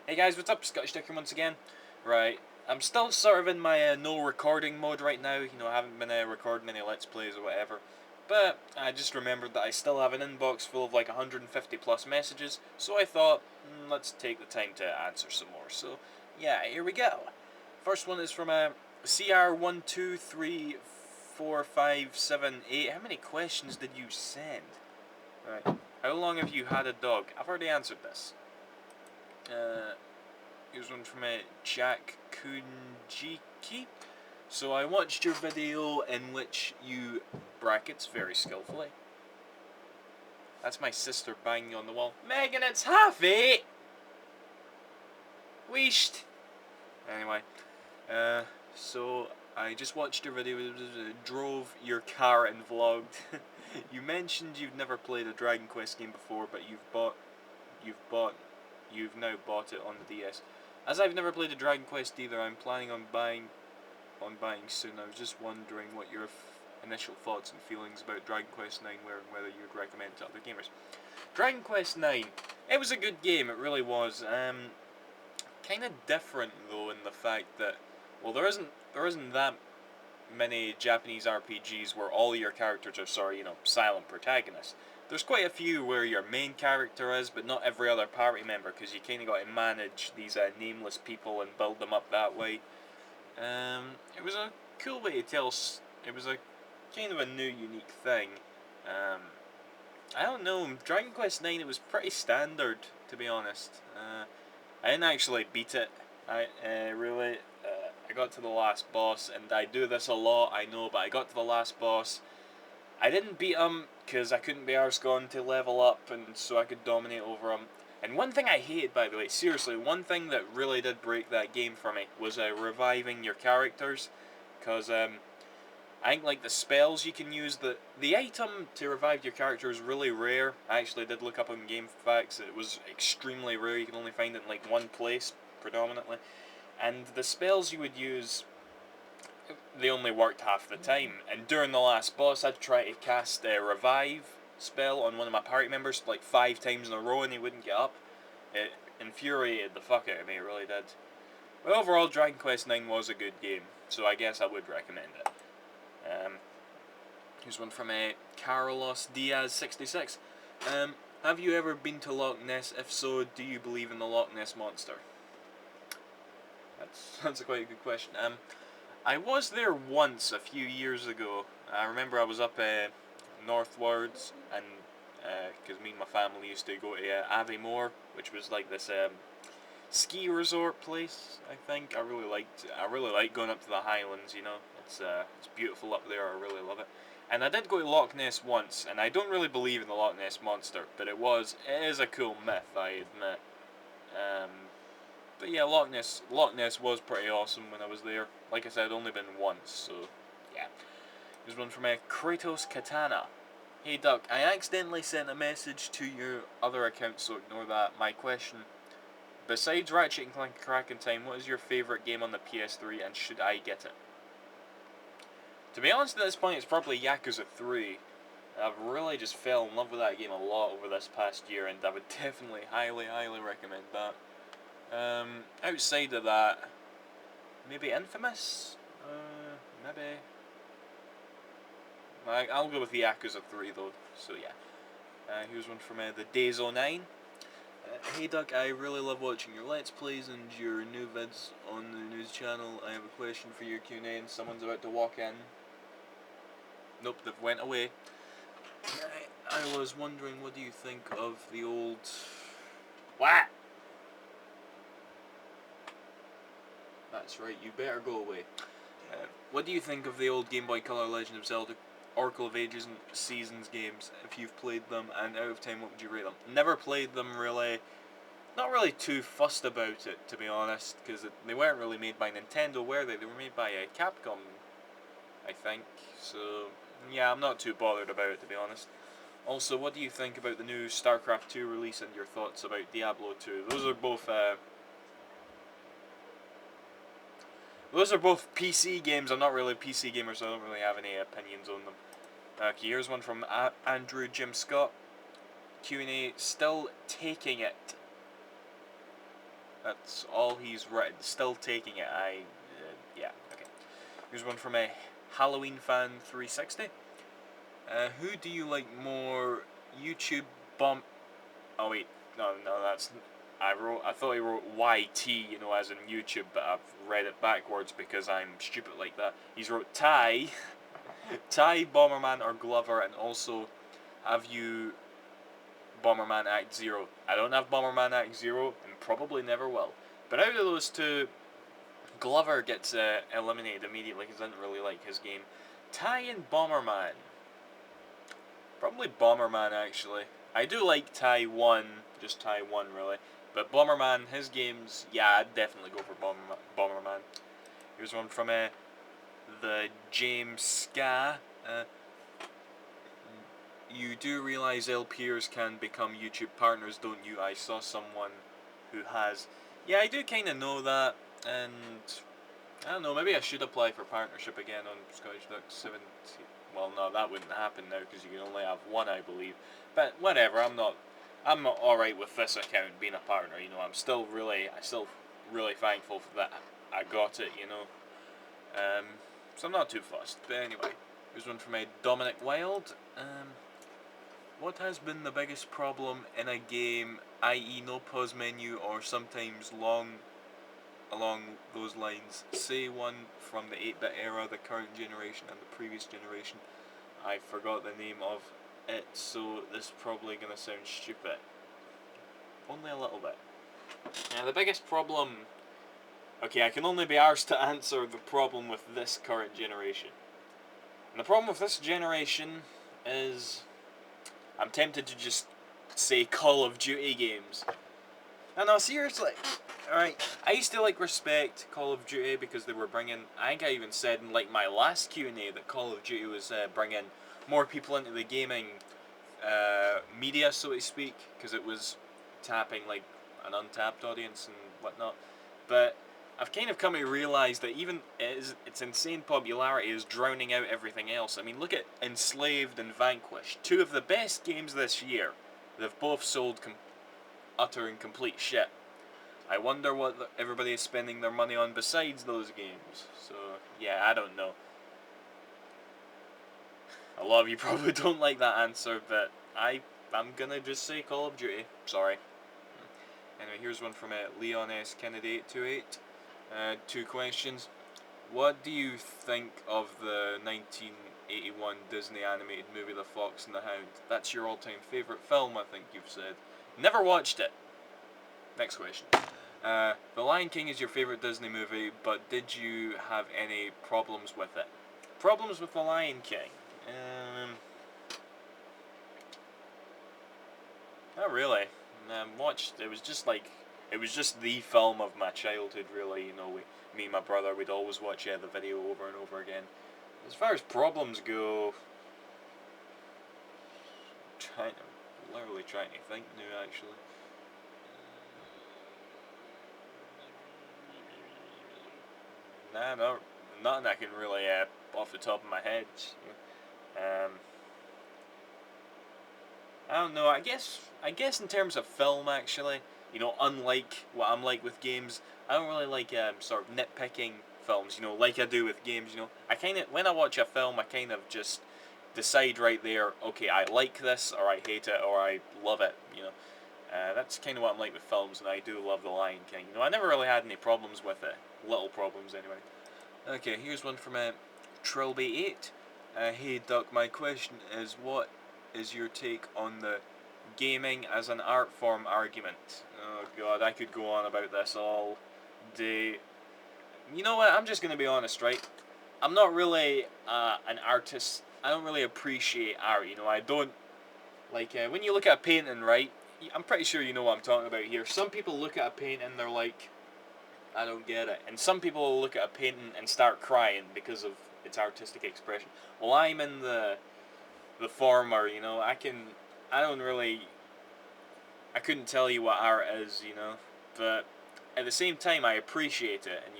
Hey guys, what's up? Scottish Dicker once again. Right, I'm still sort of in my no recording mode right now. You know, I haven't been recording any Let's Plays or whatever. But I just remembered that I still have an inbox full of like 150 plus messages, so I thought, let's take the time to answer some more. So, yeah, here we go. First one is from CR123457. How many questions did you send? Right. How long have you had a dog? I've already answered this. Here's one from Jack Kunjiki. So I watched your video in which you brackets very skillfully. That's my sister banging on the wall. Megan, it's half 8! Weesht! Anyway, so I just watched your video, drove your car and vlogged. You mentioned you've never played a Dragon Quest game before, but you've now bought it on the DS. As I've never played a Dragon Quest either, I'm planning on buying soon. I was just wondering what your initial thoughts and feelings about Dragon Quest IX were, and whether you'd recommend it to other gamers. Dragon Quest IX, it was a good game, it really was. Kind of different though in the fact that, well, there isn't that many Japanese RPGs where all your characters are silent protagonists. There's quite a few where your main character is, but not every other party member, because you kind of got to manage these nameless people and build them up that way. It was a cool way to tell. It was a kind of a new, unique thing. I don't know. Dragon Quest IX, it was pretty standard, to be honest. I didn't actually beat it. I got to the last boss, and I do this a lot, I know, but I got to the last boss. I didn't beat him because I couldn't be arsed going to level up, and so I could dominate over him. And one thing I hated, by the way, seriously, one thing that really did break that game for me was reviving your characters, because I think like the spells you can use, the item to revive your character is really rare. I actually did look up on GameFAQs, it was extremely rare. You can only find it in like one place predominantly, and the spells you would use, they only worked half the time. And during the last boss, I'd try to cast a revive spell on one of my party members like 5 times in a row, and he wouldn't get up. It infuriated the fuck out of me, it really did. But overall, Dragon Quest IX was a good game, so I guess I would recommend it. Here's one from Carlos Diaz 66. Have you ever been to Loch Ness? If so, do you believe in the Loch Ness monster? That's a quite a good question. I was there once a few years ago. I remember I was up northwards, and because me and my family used to go to Aviemore, which was like this ski resort place. I think I really like going up to the Highlands. You know, it's beautiful up there. I really love it. And I did go to Loch Ness once, and I don't really believe in the Loch Ness monster, but it is a cool myth, I admit. But yeah, Loch Ness was pretty awesome when I was there. Like I said, I'd only been once, so yeah. Here's one from Kratos Katana. Hey Duck, I accidentally sent a message to your other account, so ignore that. My question: besides Ratchet and Clank Crack in Time, what is your favourite game on the PS3, and should I get it? To be honest, at this point, it's probably Yakuza 3. I've really just fell in love with that game a lot over this past year, and I would definitely highly recommend that. Outside of that, maybe Infamous? Maybe. I'll go with the Yakuza 3 though, so yeah. Here's one from the Days09. Hey Duck, I really love watching your Let's Plays and your new vids on the news channel. I have a question for your Q&A and someone's about to walk in. Nope, they've went away. I was wondering, what do you think of the old... What? That's right, you better go away. What do you think of the old Game Boy Color Legend of Zelda Oracle of Ages and Seasons games? If you've played them, and out of 10, what would you rate them? Never played them, really. Not really too fussed about it, to be honest, because they weren't really made by Nintendo, were they? They were made by Capcom, I think. So, yeah, I'm not too bothered about it, to be honest. Also, what do you think about the new StarCraft 2 release and your thoughts about Diablo 2? Those are both PC games. I'm not really a PC gamer, so I don't really have any opinions on them. Okay, here's one from Andrew Jim Scott. Q&A, still taking it. That's all he's written. Still taking it. Yeah. Okay. Here's one from a Halloween fan 360. Who do you like more? YouTube bomb. Oh wait, no, that's. I thought he wrote YT, as in YouTube, but I've read it backwards because I'm stupid like that. He's wrote Ty, Ty, Bomberman, or Glover, and also have you Bomberman Act Zero. I don't have Bomberman Act Zero, and probably never will. But out of those two, Glover gets eliminated immediately because I didn't really like his game. Ty and Bomberman. Probably Bomberman, actually. I do like Ty 1, just Ty 1, really. But Bomberman, his games, yeah, I'd definitely go for Bomberman. Here's one from the James Ska. You do realize LPers can become YouTube partners, don't you? I saw someone who has. Yeah, I do kind of know that, and I don't know, maybe I should apply for partnership again on Scottish Duck 17. Well, no, that wouldn't happen now because you can only have one, I believe. But whatever, I'm not alright with this account being a partner. I'm still really thankful for that. I got it. So I'm not too fussed. But anyway, here's one from a Dominic Wild. What has been the biggest problem in a game, i.e., no pause menu or sometimes long along those lines? Say one from the 8-bit era, the current generation, and the previous generation. I forgot the name of it, so this is probably going to sound stupid. Only a little bit. Now, the biggest problem... Okay, I can only be arsed to answer the problem with this current generation. And the problem with this generation is... I'm tempted to just say Call of Duty games. No, seriously. Alright, I used to respect Call of Duty because they were bringing, I think I even said in my last Q&A that Call of Duty was bringing more people into the gaming media, so to speak, because it was tapping an untapped audience and whatnot. But I've kind of come to realise that even its insane popularity is drowning out everything else. I mean, look at Enslaved and Vanquished, two of the best games this year. They've both sold utter and complete shit. I wonder what everybody is spending their money on besides those games. So, yeah, I don't know. A lot of you probably don't like that answer, but I'm gonna just say Call of Duty. Sorry. Anyway, here's one from Leon S. Kennedy 828. 2 questions. What do you think of the 1981 Disney animated movie The Fox and the Hound? That's your all-time favourite film, I think you've said. Never watched it. Next question. The Lion King is your favourite Disney movie, but did you have any problems with it? Problems with The Lion King? Not really. It was just the film of my childhood, really. Me and my brother, we'd always watch the video over and over again. As far as problems go, literally trying to think now, actually. Nah, no, nothing I can really off the top of my head. I don't know. I guess in terms of film, actually, unlike what I'm like with games, I don't really like sort of nitpicking films. Like I do with games. When I watch a film, I kind of just decide right there. Okay, I like this, or I hate it, or I love it. That's kind of what I'm like with films, and I do love The Lion King. I never really had any problems with it. Little problems, anyway. Okay, here's one from Trilby8. Hey Duck, my question is, what is your take on the gaming as an art form argument? Oh god, I could go on about this all day. You know what, I'm just going to be honest, right? I'm not really an artist. I don't really appreciate art, I don't... when you look at a painting, right? I'm pretty sure you know what I'm talking about here. Some people look at a painting and they're like, I don't get it. And some people will look at a painting and start crying because of its artistic expression. Well, I'm in the former, I couldn't tell you what art is, but at the same time I appreciate it, and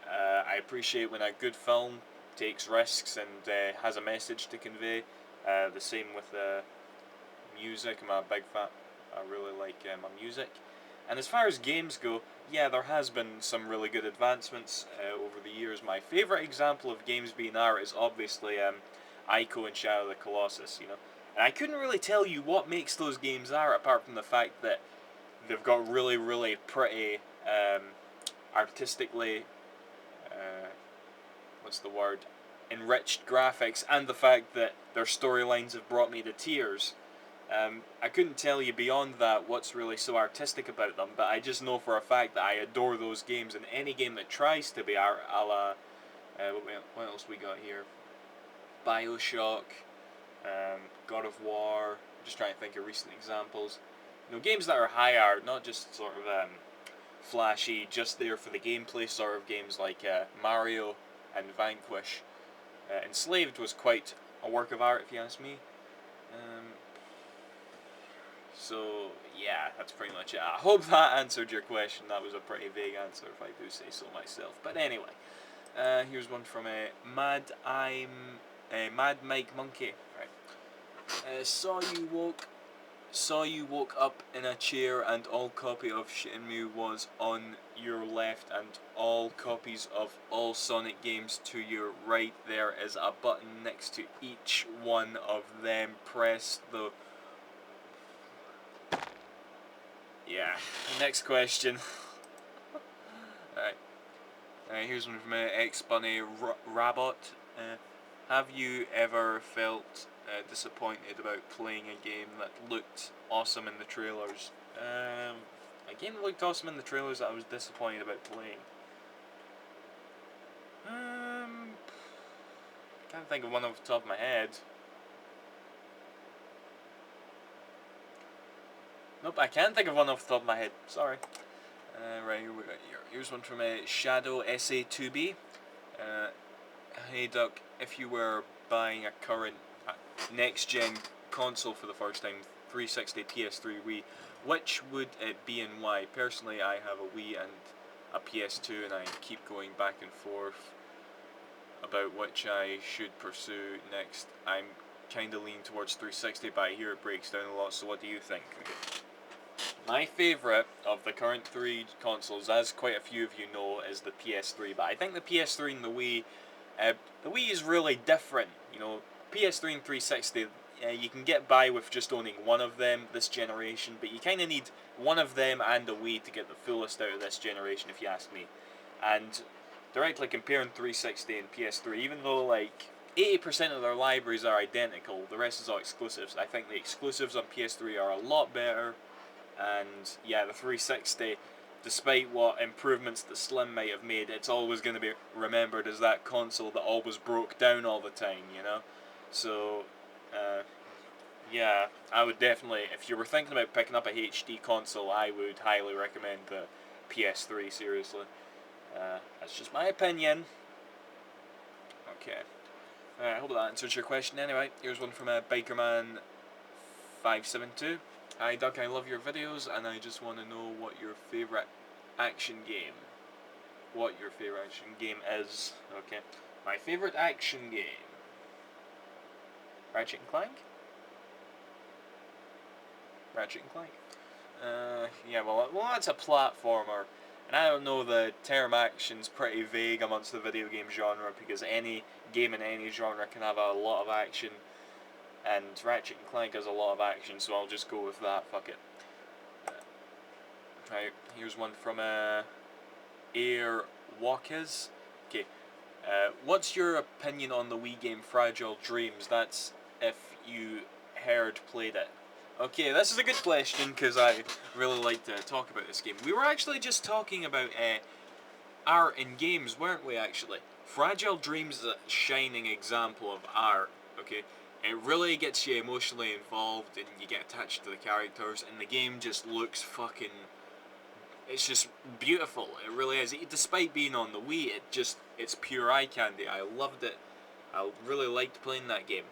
I appreciate when a good film takes risks and has a message to convey. The same with music. I'm a big fan. I really like my music. And as far as games go, yeah, there has been some really good advancements over the years. My favourite example of games being art is obviously Ico and Shadow of the Colossus, you know. And I couldn't really tell you what makes those games art, apart from the fact that they've got really, really pretty, artistically, uh, what's the word, enriched graphics, and the fact that their storylines have brought me to tears. I couldn't tell you beyond that what's really so artistic about them, but I just know for a fact that I adore those games, and any game that tries to be art a la, what else we got here? Bioshock, God of War, just trying to think of recent examples. You know, games that are high art, not just sort of flashy, just there for the gameplay sort of games like Mario and Vanquish. Enslaved was quite a work of art, if you ask me. So, yeah, that's pretty much it. I hope that answered your question. That was a pretty vague answer, if I do say so myself. But anyway, here's one from Mad Mike Monkey. Right. Saw you woke up in a chair and all copy of Shenmue was on your left and all copies of all Sonic games to your right. There is a button next to each one of them. Press the... Yeah. Next question. Alright, here's one from X Bunny Rabot. Have you ever felt disappointed about playing a game that looked awesome in the trailers? A game that looked awesome in the trailers that I was disappointed about playing. Can't think of one off the top of my head. Nope, I can't think of one off the top of my head. Sorry. Right, here we go. Here's one from Shadow SA2B. Hey Duck, if you were buying a current next-gen console for the first time, 360, PS3, Wii, which would it be and why? Personally, I have a Wii and a PS2, and I keep going back and forth about which I should pursue next. I'm kind of leaning towards 360, but I hear it breaks down a lot, so what do you think? My favourite of the current three consoles, as quite a few of you know, is the PS3, but I think the PS3 and the Wii is really different. You know, PS3 and 360, you can get by with just owning one of them this generation, but you kind of need one of them and a Wii to get the fullest out of this generation, if you ask me. And directly comparing 360 and PS3, even though like 80% of their libraries are identical, the rest is all exclusives. I think the exclusives on PS3 are a lot better, and yeah, the 360, despite what improvements the Slim might have made, it's always going to be remembered as that console that always broke down all the time, you know? So, yeah, I would definitely, if you were thinking about picking up a HD console, I would highly recommend the PS3, seriously. That's just my opinion. Okay. I hope that answers your question anyway. Here's one from Bikerman572. Hi Duck, I love your videos and I just want to know what your favourite action game is. Okay. My favourite action game. Ratchet and Clank? Ratchet and Clank. Yeah, well that's a platformer. And I don't know, the term action's pretty vague amongst the video game genre because any game in any genre can have a lot of action. And Ratchet and Clank has a lot of action, so I'll just go with that, fuck it. Right, here's one from Air Walkers. Okay, what's your opinion on the Wii game Fragile Dreams? That's if you played it. Okay, this is a good question because I really like to talk about this game. We were actually just talking about art in games, weren't we, actually? Fragile Dreams is a shining example of art, okay? It really gets you emotionally involved and you get attached to the characters, and the game just looks fucking... It's just beautiful, it really is. Despite being on the Wii, it's pure eye candy. I loved it. I really liked playing that game.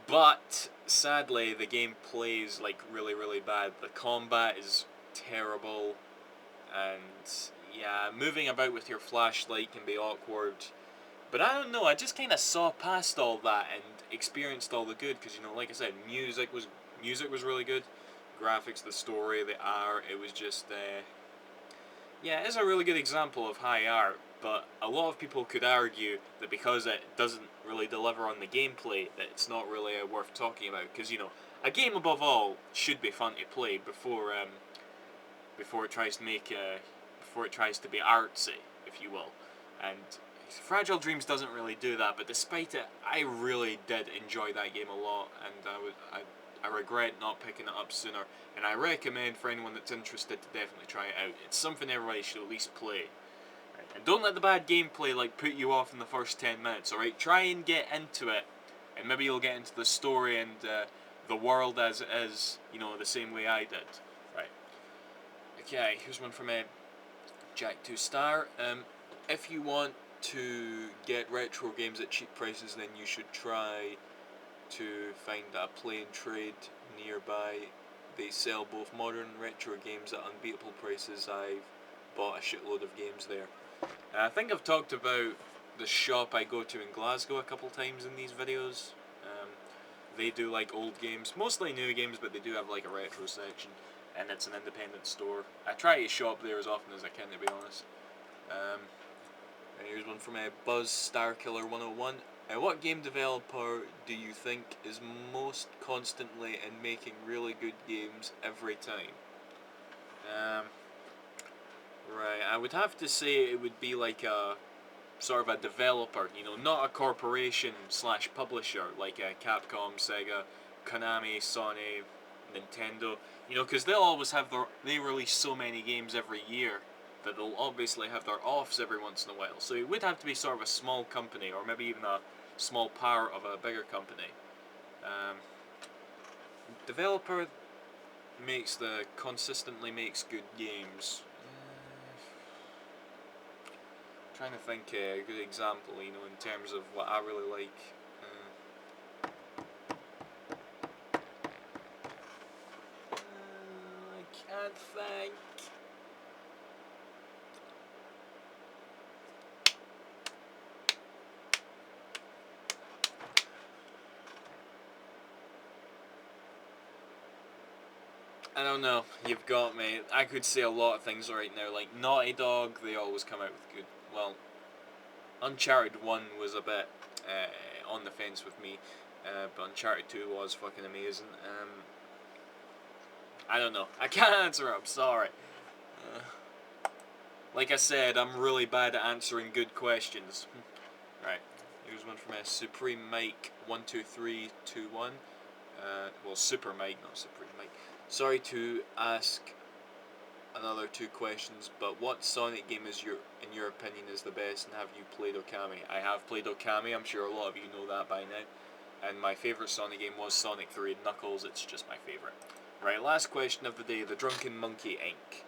But, sadly, the game plays, like, really, really bad. The combat is terrible, and, yeah, moving about with your flashlight can be awkward. But I don't know, I just kind of saw past all that and experienced all the good, because, you know, like I said, music was really good. graphics, the story, the art. It was just, yeah, it's a really good example of high art. But a lot of people could argue that because it doesn't really deliver on the gameplay, that it's not really worth talking about. Because a game above all should be fun to play before it tries to before it tries to be artsy, if you will. And Fragile Dreams doesn't really do that. But despite it, I really did enjoy that game a lot, and I regret not picking it up sooner. And I recommend for anyone that's interested to definitely try it out. It's something everybody should at least play. And don't let the bad gameplay put you off in the first 10 minutes, alright? Try and get into it, and maybe you'll get into the story and the world as it is, the same way I did. Right. Okay, here's one from Jack2Star. If you want to get retro games at cheap prices, then you should try to find a play and trade nearby. They sell both modern and retro games at unbeatable prices. I've bought a shitload of games there. I think I've talked about the shop I go to in Glasgow a couple times in these videos. They do old games, mostly new games, but they do have a retro section, and it's an independent store. I try to shop there as often as I can, to be honest. Here's one from Buzz Starkiller 101. What game developer do you think is most constantly in making really good games every time? Right, I would have to say it would be a sort of a developer, not a corporation / publisher like Capcom, Sega, Konami, Sony, Nintendo, because they'll always have they release so many games every year that they'll obviously have their offs every once in a while. So it would have to be sort of a small company, or maybe even a small part of a bigger company. Developer consistently makes good games. Trying to think a good example, in terms of what I really like. I can't think. I don't know, you've got me. I could say a lot of things right now, like Naughty Dog, they always come out with good, well, Uncharted 1 was a bit on the fence with me, but Uncharted 2 was fucking amazing. I don't know, I can't answer it, I'm sorry. Like I said, I'm really bad at answering good questions. Right, here's one from Supreme Mike 12321. Well, Super Mike, not Supreme Mike. Sorry to ask another 2 questions, but what Sonic game in your opinion is the best, and have you played Okami? I have played Okami, I'm sure a lot of you know that by now. And my favourite Sonic game was Sonic 3 and Knuckles, it's just my favourite. Right, last question of the day, the Drunken Monkey Inc.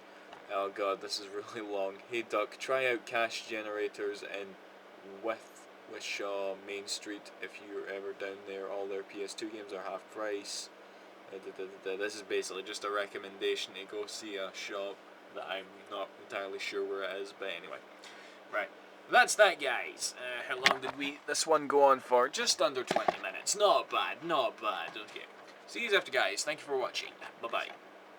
Oh god, this is really long. Hey Duck, try out cash generators in Wishaw Main Street if you're ever down there. All their PS2 games are half price. This is basically just a recommendation to go see a shop that I'm not entirely sure where it is, but anyway. Right, that's that, guys. How long did this one go on for? Just under 20 minutes. Not bad, not bad. Okay. See you after, guys. Thank you for watching. Bye-bye.